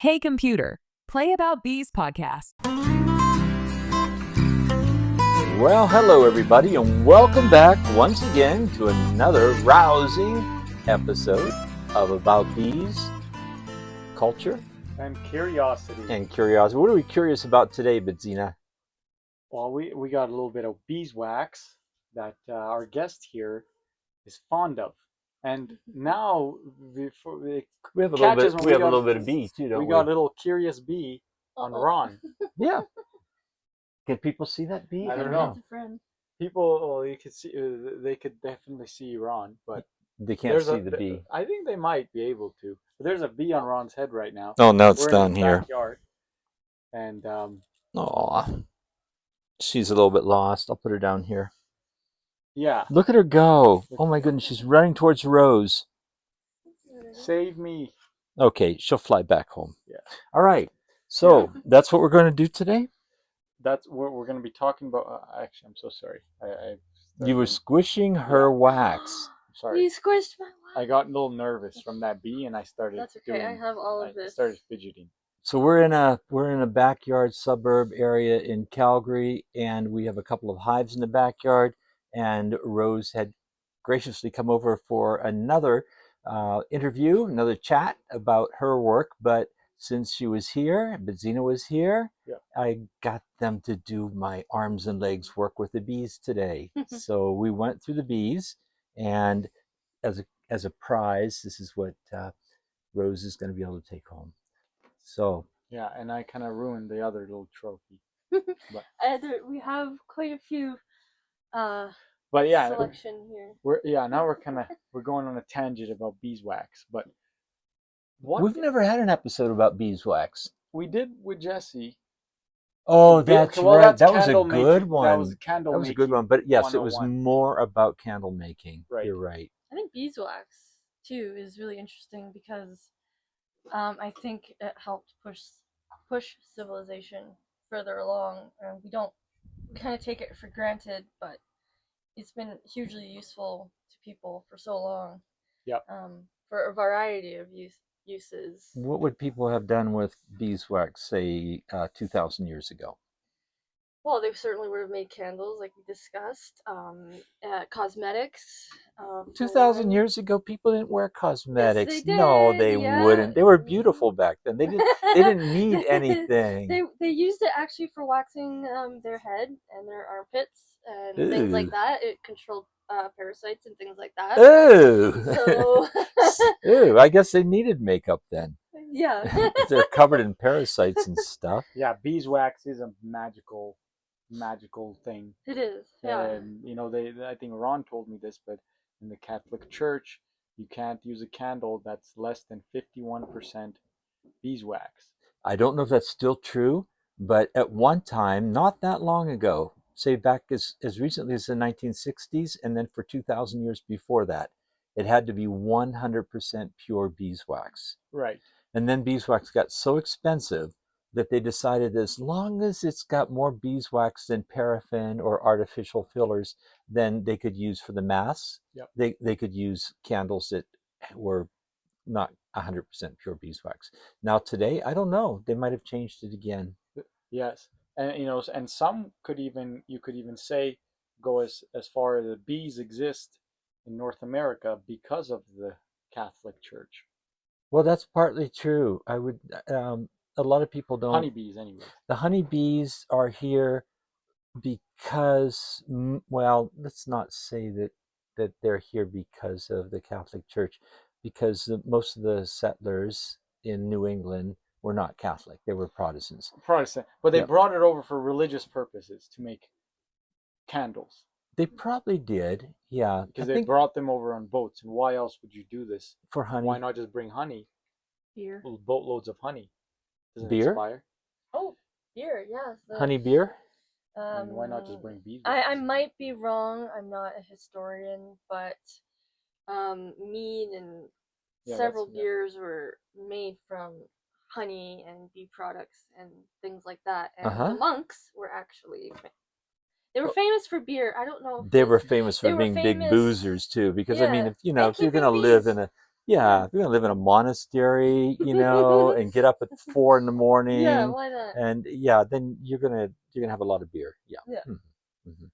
Hey Computer, play About Bees podcast. Well, hello everybody, and welcome back once again to another rousing episode of About Bees, Culture, and Curiosity. What are we curious about today, Bidzina? Well, we got a little bit of beeswax that our guest here is fond of. And now We have a little bit of bee too, don't we? We got a little curious bee on Ron. Yeah. Can people see that bee? I don't know. That's a friend. People, well, you could see, they could definitely see Ron, but They can't see the bee. I think they might be able to. But there's a bee on Ron's head right now. Oh, no, it's We're down in his here. backyard. And Aw, she's a little bit lost. I'll put her down here. yeah, Look at her go. Oh my goodness, she's running towards Rose. save me. Okay, she'll fly back home. Yeah. All right. So that's what we're going to do today? That's what we're going to be talking about. Actually, I'm so sorry. You were squishing her wax. Sorry. You squished my wax. I got a little nervous from that bee, and I started. That's okay. I have all of this. I started fidgeting. So we're in a backyard suburb area in Calgary, and we have a couple of hives in the backyard. And Rose had graciously come over for another interview, another chat about her work. But since she was here, Bidzina was here, I got them to do my arms and legs work with the bees today. So we went through the bees, and as a prize, this is what Rose is going to be able to take home. So yeah, and I kind of ruined the other little trophy. But we have quite a few but yeah, selection here. We're going on a tangent about beeswax, but we've never had an episode about beeswax. We did with Jesse. Oh, that's right. That was a good one. That was candle. That was a good one. But yes, it was 101. more about candle making. Right. You're right. I think beeswax too is really interesting because I think it helped push civilization further along, and we kind of take it for granted, but it's been hugely useful to people for so long. Yep. For a variety of uses. What would people have done with beeswax, say, 2,000 years ago? Well, they certainly would have made candles, like we discussed. Cosmetics. 2,000 years ago, people didn't wear cosmetics. Yes, they did. No, they wouldn't. They were beautiful back then. They didn't need anything. They used it actually for waxing their head and their armpits and things like that. It controlled parasites and things like that. Ooh. So Ooh, I guess they needed makeup then. Yeah. They're covered in parasites and stuff. Yeah, beeswax is a magical thing. It is. Yeah. And I think Ron told me this, but in the Catholic Church, you can't use a candle that's less than 51% beeswax. I don't know if that's still true, but at one time, not that long ago, say back as recently as the 1960s, and then for 2,000 years before that, it had to be 100% pure beeswax. Right. And then beeswax got so expensive that they decided as long as it's got more beeswax than paraffin or artificial fillers, then they could use for the mass. Yep. They could use candles that were not 100% pure beeswax. Now today, I don't know. They might have changed it again. Yes, and and some you could even say go as far as the bees exist in North America because of the Catholic Church. Well, that's partly true. I would. A lot of people don't. Honeybees, anyway. The honeybees are here because, well, let's not say that they're here because of the Catholic Church, because most of the settlers in New England were not Catholic. They were Protestants. But they brought it over for religious purposes to make candles. They probably did, yeah. Because they brought them over on boats. And why else would you do this? For honey. Why not just bring honey? Beer. Boatloads of honey. Doesn't beer? It expire? Oh, beer, yes. Honey beer? And why not just bring bees? I might be wrong. I'm not a historian, but mead and several beers were made from honey and bee products and things like that. And the monks were actually they were famous for beer. I don't know. They were famous for being big boozers too, because I mean, if you're gonna live in a Yeah, if you're gonna live in a monastery, and get up at 4 in the morning, Yeah, why not? and yeah, then you're gonna have a lot of beer. Yeah. Yeah. Hmm.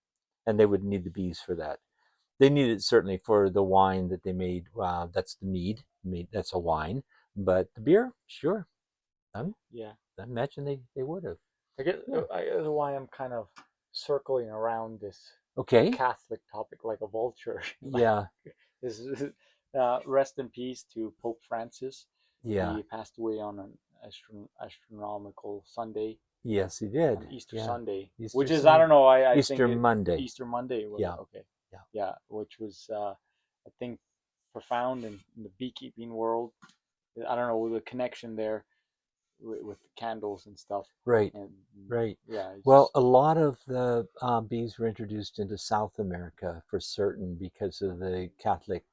And they would need the bees for that. They need it certainly for the wine that they made. That's the mead. That's a wine, but the beer, sure. Yeah. I imagine they would have. I guess Yeah. why I'm kind of circling around this Okay. Catholic topic like a vulture. Yeah. This is, rest in peace to Pope Francis. Yeah. He passed away on an astronomical Sunday, Yes, he did. on Easter Yeah. Sunday, Easter which is Sunday. I don't know. I think Easter Monday. Easter Monday was Yeah. it? Okay. Yeah. Yeah, which was I think profound in the beekeeping world. I don't know the connection there with the candles and stuff. Right. And Right. yeah, Well, a lot of the bees were introduced into South America for certain because of the Catholic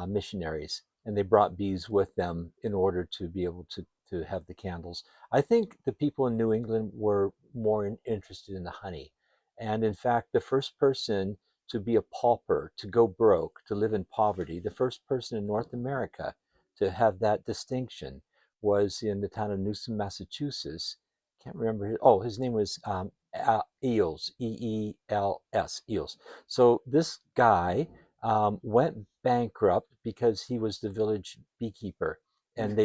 missionaries, and they brought bees with them in order to be able to have the candles. I think the people in New England were more interested in the honey, and in fact, the first person to be a pauper, to go broke, to live in poverty, the first person in North America to have that distinction was in the town of Newton, Massachusetts. Can't remember. His name was Eels, Eels, Eels. So this guy went bankrupt because he was the village beekeeper, and he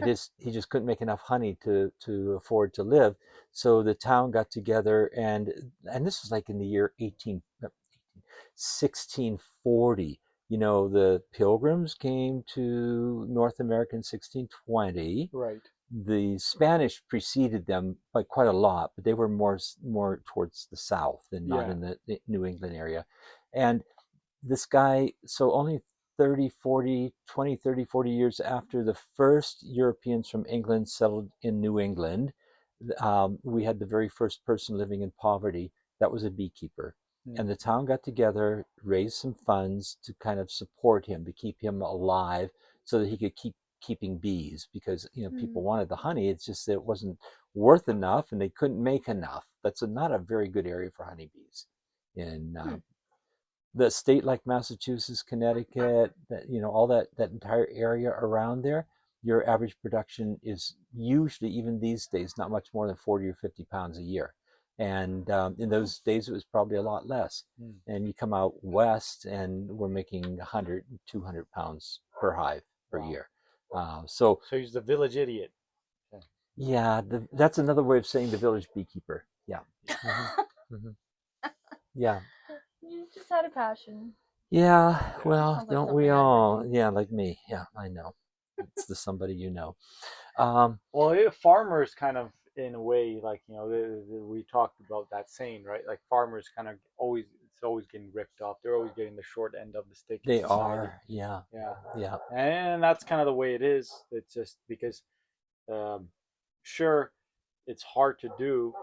just couldn't make enough honey to afford to live. So the town got together, and this was like in the year 1640. The Pilgrims came to North America in 1620. right. The Spanish preceded them by quite a lot, but they were more towards the south and not Yeah. in the New England area. And this guy, so only 30, 40, 20, 30, 40 years after the first Europeans from England settled in New England, we had the very first person living in poverty. That was a beekeeper. And the town got together, raised some funds to kind of support him, to keep him alive so that he could keep keeping bees because people wanted the honey. It's just that it wasn't worth enough and they couldn't make enough. That's not a very good area for honeybees. And the state like Massachusetts, Connecticut, all that entire area around there, your average production is usually, even these days, not much more than 40 or 50 pounds a year. And in those days, it was probably a lot less. And you come out west, and we're making 100, 200 pounds per hive per year. So he's the village idiot. yeah, that's another way of saying the village beekeeper. Yeah. Mm-hmm. Yeah. You just had a passion. Yeah, well, Sounds like don't something we I would all? do. Yeah, like me. Yeah, I know. It's the somebody you know. Well, farmers kind of, in a way, like we talked about that saying, right? Like farmers kind of it's always getting ripped off. They're always getting the short end of the stick in They society. are. Yeah. Yeah, Yeah. and that's kind of the way it is. It's just because, um, sure, it's hard to do,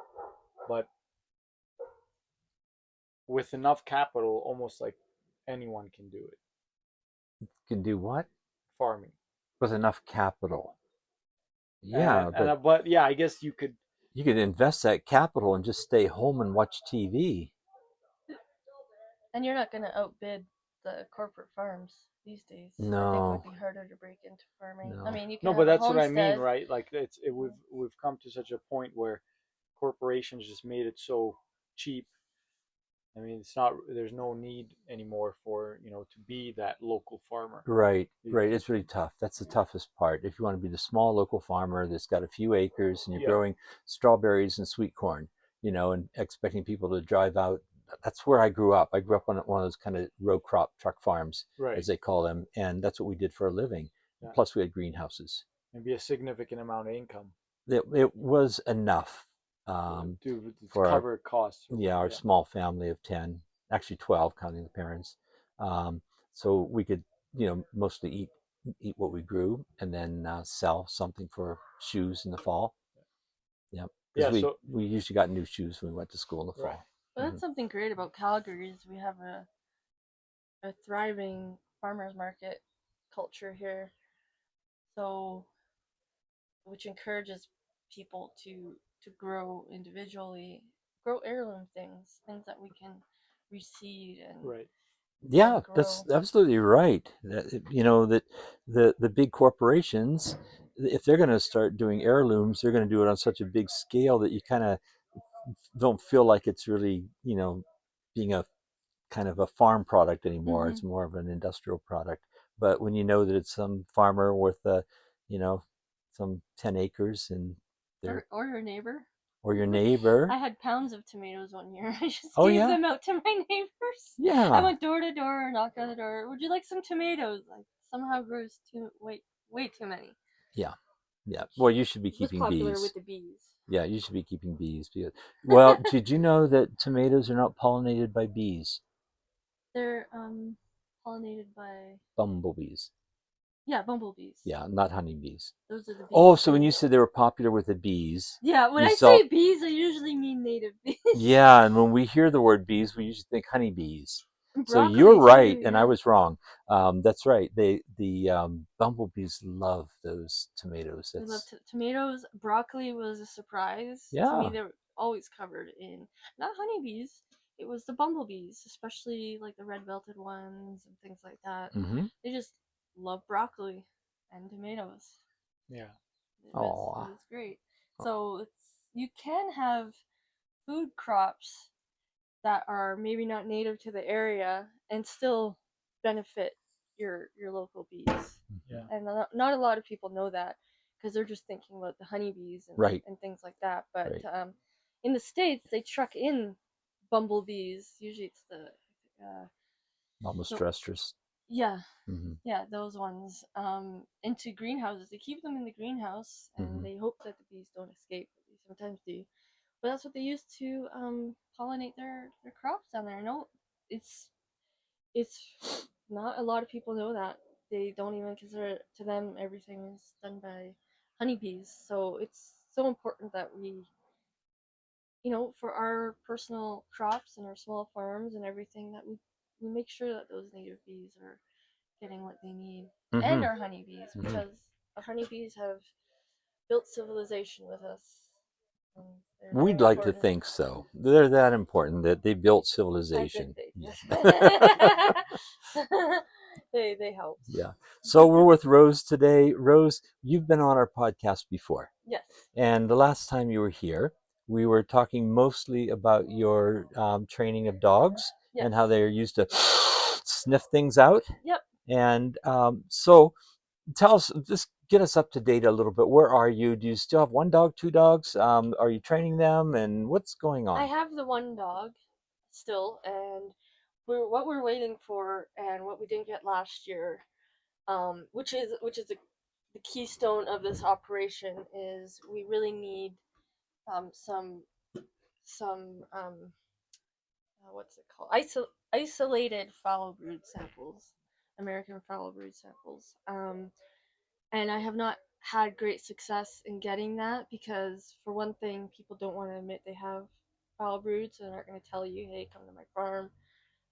but with enough capital, almost like anyone can do it. Can do what? Farming. With enough capital. Yeah, And but but yeah, I guess you could. you could invest that capital and just stay home and watch TV. And you're not going to outbid the corporate farms these days. I think it No. would be harder to break into farming. No. I mean, you can No, have but a that's what I mean, homestead. right? Like we've come to such a point where corporations just made it so cheap. I mean, it's not. There's no need anymore for to be that local farmer. Right, right. It's really tough. That's the toughest part. If you want to be the small local farmer that's got a few acres and you're Yeah. growing strawberries and sweet corn, and expecting people to drive out. That's where I grew up. I grew up on one of those kind of row crop truck farms, Right. as they call them, and that's what we did for a living. Yeah. Plus, we had greenhouses. Maybe a significant amount of income It was enough to for cover costs. our small family of 10, actually 12, counting the parents. So we could, mostly eat what we grew and then sell something for shoes in the fall. Yeah, because Yeah, so we usually got new shoes when we went to school in the fall. Right. But that's something great about Calgary is we have a thriving farmers market culture here. So which encourages people to grow individually, grow heirloom things that we can reseed and Right. Yeah, grow. that's absolutely right. That the big corporations, if they're going to start doing heirlooms, they're going to do it on such a big scale that you kind of don't feel like it's really, being a kind of a farm product anymore. It's more of an industrial product. But when you know that it's some farmer with you know, some 10 acres and they're Or your neighbor. or your neighbor. I had pounds of tomatoes one year. I just Oh, gave yeah? them out to my neighbors. I Yeah. went door to door, knocked on the door. Would you like some tomatoes? I somehow grew way too many. Yeah. Yeah. Well, you should be It was keeping popular bees. with the bees. Yeah, you should be keeping bees. Well, did you know that tomatoes are not pollinated by bees? They're pollinated by Bumblebees. bumblebees. Yeah, not honeybees. Those are the bees. Oh, so when you said they were popular with the bees, yeah, when you I saw say bees, I usually mean native bees. yeah, and when we hear the word bees, we usually think honeybees. So Broccoli you're right, too, and I was wrong. That's right. The bumblebees love those tomatoes. I love That's tomatoes. Broccoli was a surprise to yeah. me. They were always covered in not honeybees. It was the bumblebees, especially like the red belted ones and things like that. Mm-hmm. They just love broccoli and tomatoes. Yeah. It was great. So you can have food crops that are maybe not native to the area and still benefit your local bees. Yeah. And not a lot of people know that because they're just thinking about the honeybees Right. and things like that. But Right. in the States, they truck in bumblebees. Usually it's the Almost so- stress. yeah, Mm-hmm. yeah, those ones into greenhouses. They keep them in the greenhouse and they hope that the bees don't escape. They sometimes do, but that's what they use to pollinate their crops down there. No, it's not a lot of people know that. They don't even consider it, to them everything is done by honeybees. So it's so important that we, for our personal crops and our small farms and everything, that we make sure that those native bees are getting what they need. And our honeybees, because our honeybees have built civilization with us. We'd like to think so. They're that important that they built civilization. They helped. Yeah. So we're with Rose today. Rose, you've been on our podcast before. Yes. And the last time you were here, we were talking mostly about your training of dogs and how they're used to sniff things out. Yep. And so tell us, just get us up to date a little bit. Where are you? Do you still have one dog, two dogs? Are you training them? And what's going on? I have the one dog still, and what we're waiting for, and what we didn't get last year, which is the keystone of this operation, is we really need some what's it called, isolated Foulbrood samples, American Foulbrood samples, and I have not had great success in getting that because, for one thing, people don't want to admit they have foul brood, so they're not going to tell you, hey, come to my farm,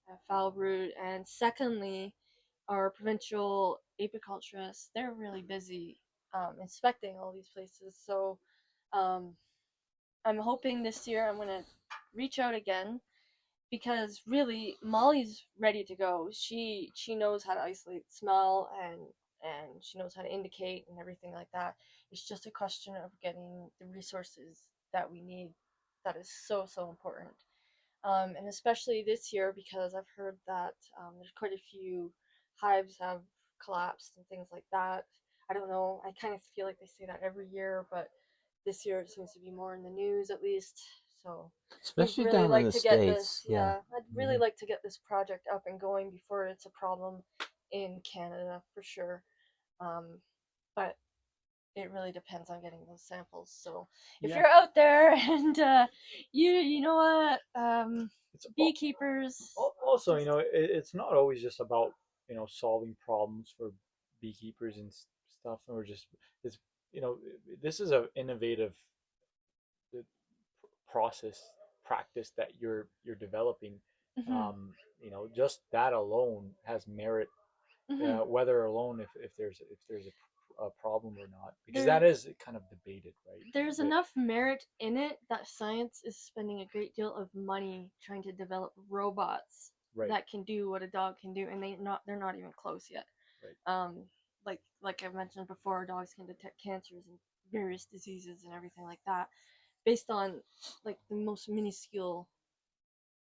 I have foul brood. And secondly, our provincial apiculturists, they're really busy inspecting all these places. So I'm hoping this year I'm going to reach out again, because really Molly's ready to go. She knows how to isolate smell, and she knows how to indicate and everything like that. It's just a question of getting the resources that we need. That is so important, and especially this year, because I've heard that there's quite a few hives have collapsed and things like that. I don't know. I kind of feel like they say that every year, but this year it seems to be more in the news, at least. So Especially really down like in the to get States. this. I'd really like to get this project up and going before it's a problem in Canada for sure. But it really depends on getting those samples. So if you're out there and you know what, It's beekeepers. also, it's not always just about solving problems for beekeepers and stuff, or just it's you know this is an innovative uh, process practice that you're developing. Just that alone has merit, whether alone if there's a problem or not, because that is kind of debated, right? There's enough merit in it that science is spending a great deal of money trying to develop robots Right. that can do what a dog can do, and they're not even close yet. Right. Like I mentioned before, dogs can detect cancers and various diseases and everything like that, based on like the most minuscule,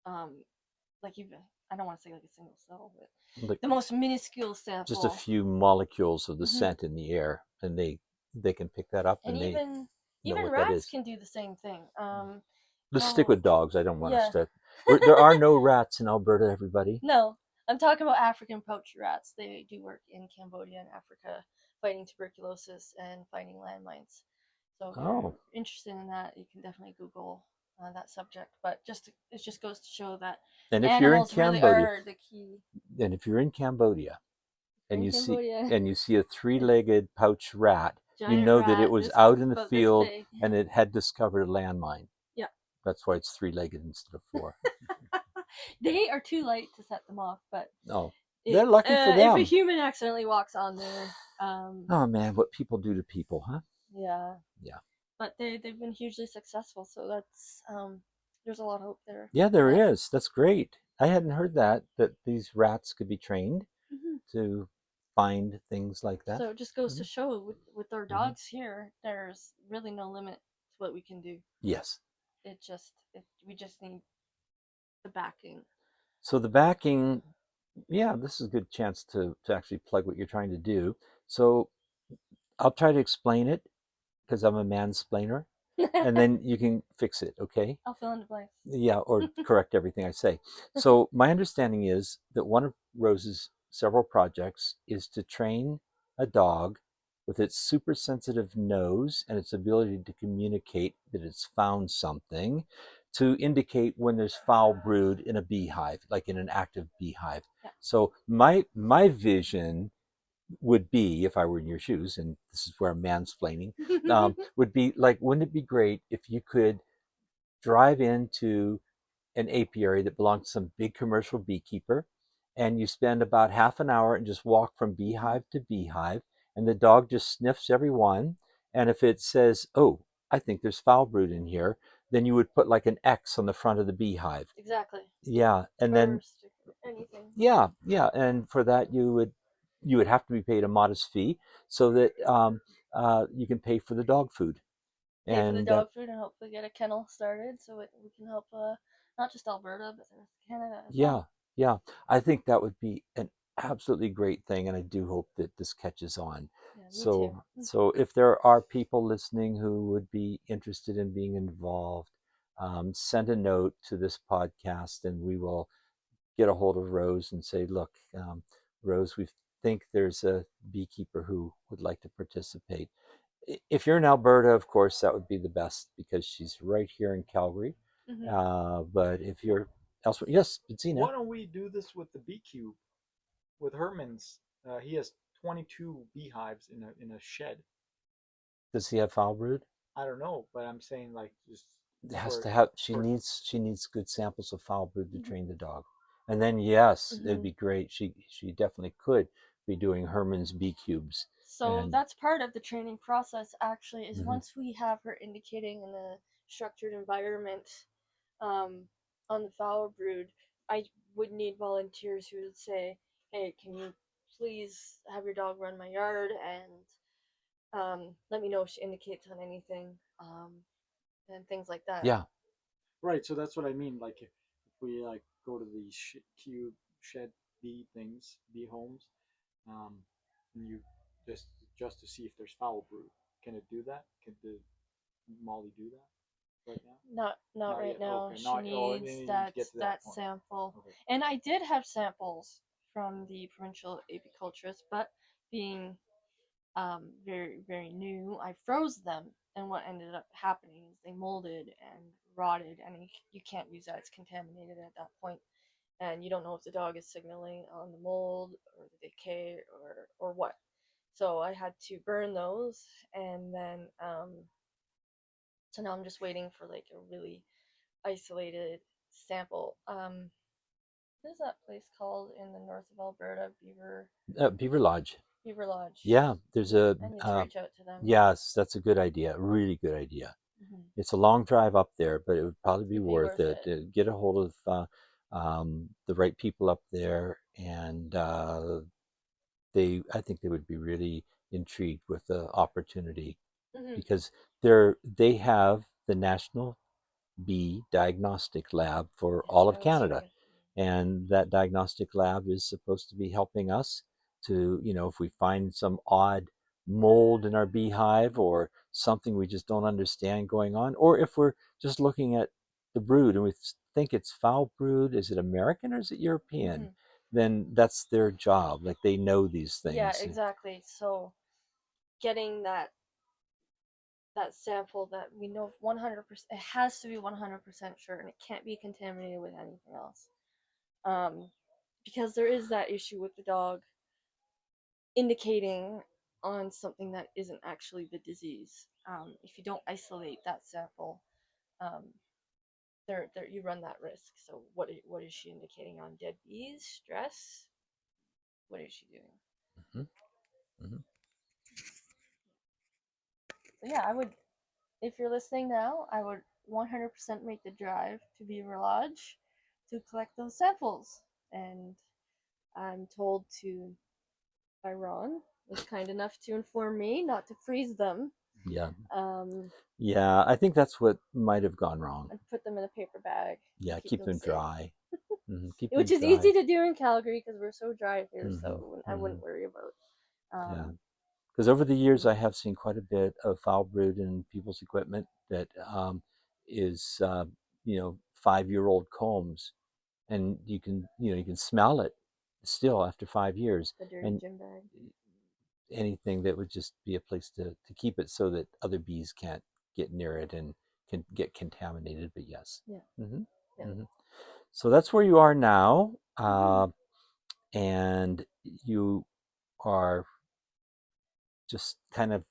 like even I don't want to say like a single cell, but Like the most minuscule just a sample. few molecules of the Mhm. scent in the air, and they can pick that up, And and they know even what that rats is. can do the same thing. Let's stick with dogs. I don't want Yeah. us to. There are no rats in Alberta, everybody. No, I'm talking about African poached rats. They do work in Cambodia and Africa, fighting tuberculosis and fighting landmines. So if you're Oh, interested in that, you can definitely Google that subject. But it just goes to show that and if you're in animals really Cambodia, are the key. and if you're in Cambodia, If you're and in you see Cambodia, and you see a three-legged pouched rat, you giant know that it rat, was this out in the about this field big. and it had discovered a landmine. Yeah. That's why it's three-legged instead of four. They are too light to set them off, but Oh, they're lucky for if a them. human accidentally walks on there, Oh man, what people do to people, huh? yeah. Yeah. But they've been hugely successful, so that's there's a lot of hope there. Yeah, there Yeah. is. That's great. I hadn't heard that these rats could be trained Mhm. to find things like that. So it just goes to Mhm. show with our dogs here, there's really no limit to what we can do. Yes. We just need the backing. So the backing, yeah, this is a good chance to actually plug what you're trying to do. So I'll try to explain it because I'm a mansplainer, and then you can fix it, okay? I'll fill in the blanks. Yeah, or correct everything I say. So my understanding is that one of Rose's several projects is to train a dog with its super sensitive nose and its ability to communicate that it's found something to indicate when there's foul brood in a beehive, like in an active beehive. Yeah. So my vision would be, if I were in your shoes, and this is where I'm mansplaining, would be like, wouldn't it be great if you could drive into an apiary that belongs to some big commercial beekeeper, and you spend about half an hour and just walk from beehive to beehive, and the dog just sniffs every one, and if it says, oh, I think there's foul brood in here, then you would put like an X on the front of the beehive. Exactly. Yeah, and then Anything. yeah, and for that you would have to be paid a modest fee so that you can pay for the dog food. Pay for the And dog food and hopefully get a kennel started so we can help not just Alberta but the rest of Canada as yeah, well. yeah, I think that would be an absolutely great thing, and I do hope that this catches on. Yeah, me So, too. so if there are people listening who would be interested in being involved, send a note to this podcast, and we will get a hold of Rose and say, look, Rose, we think there's a beekeeper who would like to participate. If you're in Alberta, of course, that would be the best because she's right here in Calgary. But if you're elsewhere, yes, Bidzina, Why don't we do this with the BeeCube, with Herman's? He has 22 beehives in a shed. does he have foul brood? I don't know, but I'm saying like just It has for to have. for She needs good samples of foul brood to train the dog, and then yes, it'd Mhm. be great. She definitely could be doing Herman's BeeCubes. So And that's part of the training process actually is Mhm. once we have her indicating in a structured environment um, on the foul brood, I would need volunteers who would say, hey, can you please have your dog run my yard and let me know if she indicates on anything and things like that. yeah, right. So that's what I mean. Like if we like go to the cube shed bee things, bee homes, um, and you just just to see if there's foul brood. Can it do that? Can the Molly do that right now? Not Not right yet. now. Okay. She Not. Oh, it needs needs to get to that point. sample. Okay. And I did have samples from the provincial apiculturist, but being very, very new, I froze them. And what ended up happening is they molded and rotted, and you can't use that. It's contaminated at that point, and you don't know if the dog is signaling on the mold or the decay or what. So I had to burn those, and then so now I'm just waiting for like a really isolated sample. What is that place called in the north of Alberta? Beaver Lodge. Beaver Lodge. Yeah, there's a I need to reach out to them. yes, that's a good idea. Really good idea. Mm-hmm. It's a long drive up there, but it would probably be It'd be worth worth it. it. Get a hold of the right people up there, and I think they would be really intrigued with the opportunity Hmm. because they have the National Bee Diagnostic Lab for That's all what of I was Canada. hearing. And that diagnostic lab is supposed to be helping us to, if we find some odd mold in our beehive or something we just don't understand going on, or if we're just looking at the brood and we think it's foul brood, is it American or is it European? Hmm. Then that's their job. Like they know these Yeah, things. exactly. So getting that sample that we know 100%, it has to be 100% sure, and it can't be contaminated with anything else. Um, because there is that issue with the dog indicating on something that isn't actually the disease. If you don't isolate that sample, um, there you run that risk. So what is she indicating on? Dead bees, stress? What is she doing? Hmm. Hmm. So yeah, I would, if you're listening now, I would 100% make the drive to Beaver Lodge to collect those samples. And I'm told to, by Ron, was kind enough to inform me not to freeze them. Yeah. Um, Yeah, I think that's what might have gone wrong. and put them in a paper bag and Yeah, keep keep them them safe. dry. Keep Which them is easy dry. to do in Calgary because we're so dry here, Hmm. so I Hmm. wouldn't worry about. Yeah, Um, because over the years I mm, have seen quite a bit of foul brood in people's equipment that is 5-year-old combs, and you can smell it still after 5 years, the dirty and gym bag. anything that would just be a place to keep it so that other bees can't get near it and can get contaminated. But yes. Yeah, Hmm. yeah. Hmm. So that's where you are now, Mm-hmm. and you are just kind of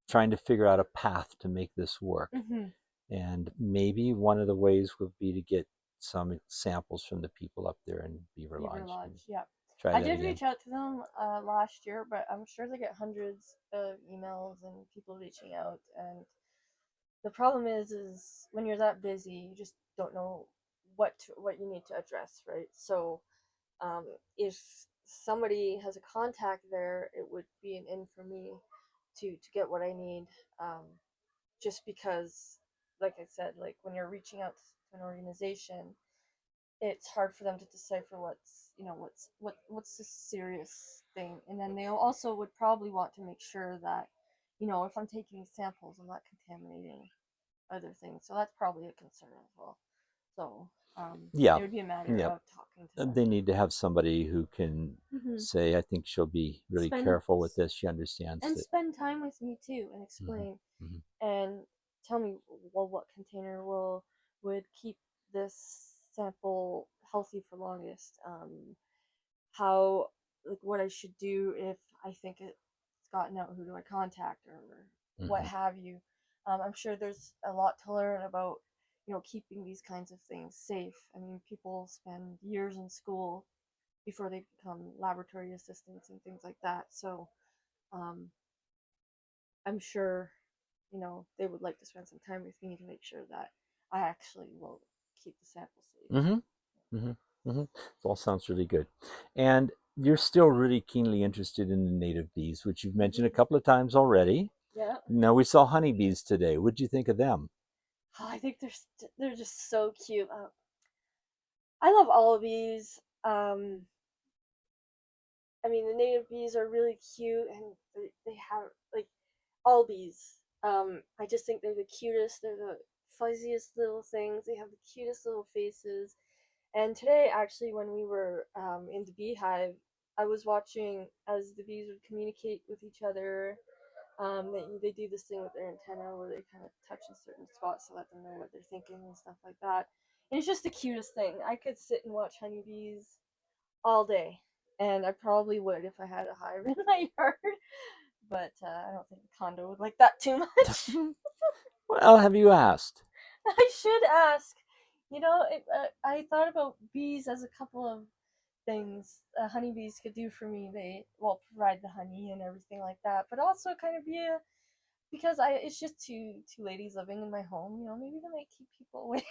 trying to figure out a path to make this work. Mm-hmm. And maybe one of the ways would be to get some samples from the people up there in Beaver Beaver Lodge and Lodge, yeah. try I that did again. reach out to them last year, but I'm sure they get hundreds of emails and people reaching out. And the problem is when you're that busy, you just don't know what you need to address, right? So um, if somebody has a contact there, it would be an in for me to get what I need. Um, just because, like I said, like when you're reaching out to an organization, it's hard for them to decipher what's the serious thing, and then they also would probably want to make sure that if I'm taking samples, I'm not contaminating other things. So that's probably a concern as well. So Yeah, it would be a matter yeah. of talking to them. They need to have somebody who can Hmm. say, I think she'll be really Spend careful with this. She understands and that. spend time with me too and Hmm. explain Hmm. and tell me, well, what container would keep this sample healthy for longest. How, like, what I should do if I think it's gotten out, who do I contact, or what Hmm. have you. I'm sure there's a lot to learn about keeping these kinds of things safe. I mean, people spend years in school before they become laboratory assistants and things like that. So um, I'm sure they would like to spend some time with me to make sure that I actually will keep the sample safe. Hmm. Hmm. Hmm. It all sounds really good. And you're still really keenly interested in the native bees, which you've mentioned a Mm-hmm. couple of times already. Yeah. Now we saw honeybees today. What did you think of them? Oh, I think they're just so cute. I love all of these. I mean, the native bees are really cute, and they have like all bees. I just think they're the cutest. They're the fuzziest little things. They have the cutest little faces. And today, actually, when we were in the beehive, I was watching as the bees would communicate with each other. They do this thing with their antenna where they kind of touch in certain spots to let them know what they're thinking and stuff like that. And it's just the cutest thing. I could sit and watch honeybees all day, and I probably would if I had a hive in my yard. But I don't think the condo would like that too much. Well, have you asked? I should ask. I thought about bees as a couple of things honeybees could do for me. They provide the honey and everything like that, but also kind of be a because it's just two ladies living in my home. Maybe they might keep people away.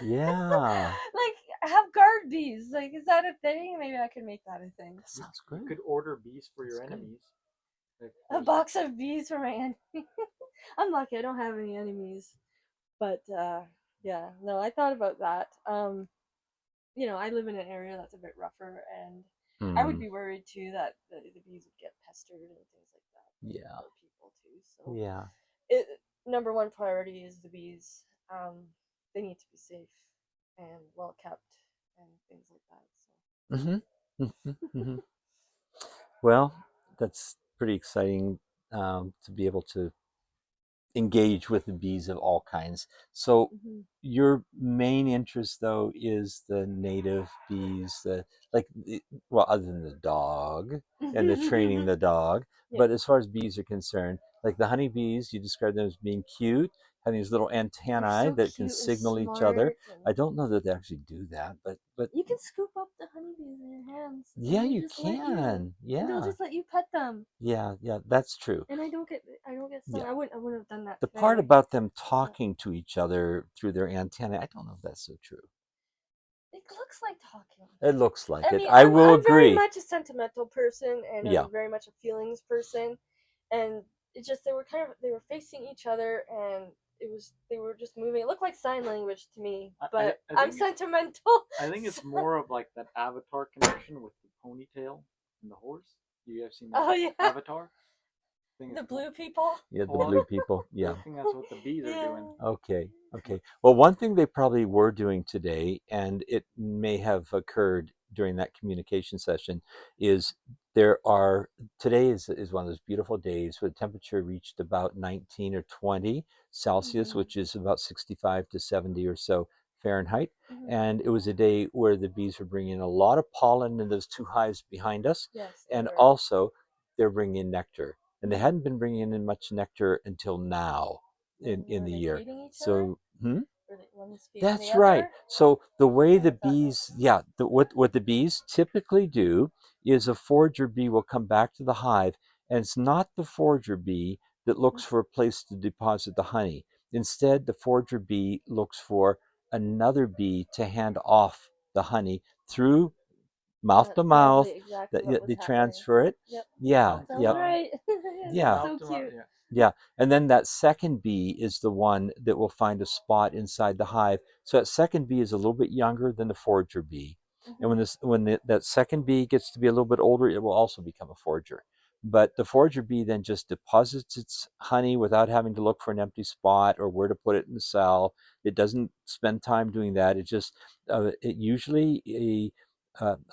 Yeah. Like, have guard bees. Like, is that a thing? Maybe I could make that a thing. That sounds You good. could order bees for your That's good. enemies. Like, A there's- box of bees for my enemy. I'm lucky. I don't have any enemies. But yeah, no, I thought about that. You know, I live in an area that's a bit rougher, and I would Mm, be worried too that the bees would get pestered and things like that. yeah. Other people too. So Yeah. number one priority is the bees. They need to be safe and well kept and things like that. So. Mm-hmm. Mm-hmm. Mm-hmm. Well, that's pretty exciting to be able to engage with the bees of all kinds. So Mm-hmm. your main interest though is the native bees, well, other than the dog and the training the dog, Yeah. but as far as bees are concerned, like the honeybees, you describe them as being cute, having these little antennae so that can cute and signal each other. smart, and I don't know that they actually do that, but you can scoop up the honeybees in your hands. yeah, And they you just let you. can. And they'll Yeah, just let you pet them. yeah, that's true. And I don't get stung. Yeah. I wouldn't have done that The today. part about them talking to each other through their antennae, I don't know if that's so true. It looks like talking. It looks like I it. mean, I I'm will very agree. much a sentimental person, and Yeah. I'm very much a feelings person. And it just they were facing each other, and they were just moving. It looked like sign language to me, but I I'm think sentimental. I think it's more of like that Avatar connection with the ponytail and the horse. You have seen that Oh, yeah. Avatar? I think The it's blue people. Yeah, the Well, blue people. I Yeah. think that's what the bees are Yeah. doing. Okay. Okay. Well, one thing they probably were doing today, and it may have occurred during that communication session, is today is one of those beautiful days where the temperature reached about 19 or 20 Celsius, Mhm. which is about 65 to 70 or so Fahrenheit. Mhm. And it was a day where the bees were bringing a lot of pollen in those two hives behind us, Yes. and They were. also they're bringing in nectar. And they Mhm. hadn't been bringing in much nectar until now in Were the they year. feeding each other? So, Were they one's feeding the that's other? right. So the way How the does that work? bees, yeah, what the bees typically do is a forager bee will come back to the hive, and it's not the forager bee that looks for a place to deposit the honey. Instead, the forager bee looks for another bee to hand off the honey through mouth That's to mouth. probably exactly That what was they happening. transfer it. Yep. Yeah, Mouth to Sounds yep, mouth. right. yeah. That's so Mouth to mouth, cute. yeah. yeah. And then that second bee is the one that will find a spot inside the hive. So that second bee is a little bit younger than the forager bee. And that second bee gets to be a little bit older, it will also become a forager. But the forager bee then just deposits its honey without having to look for an empty spot or where to put it in the cell. It doesn't spend time doing that. It usually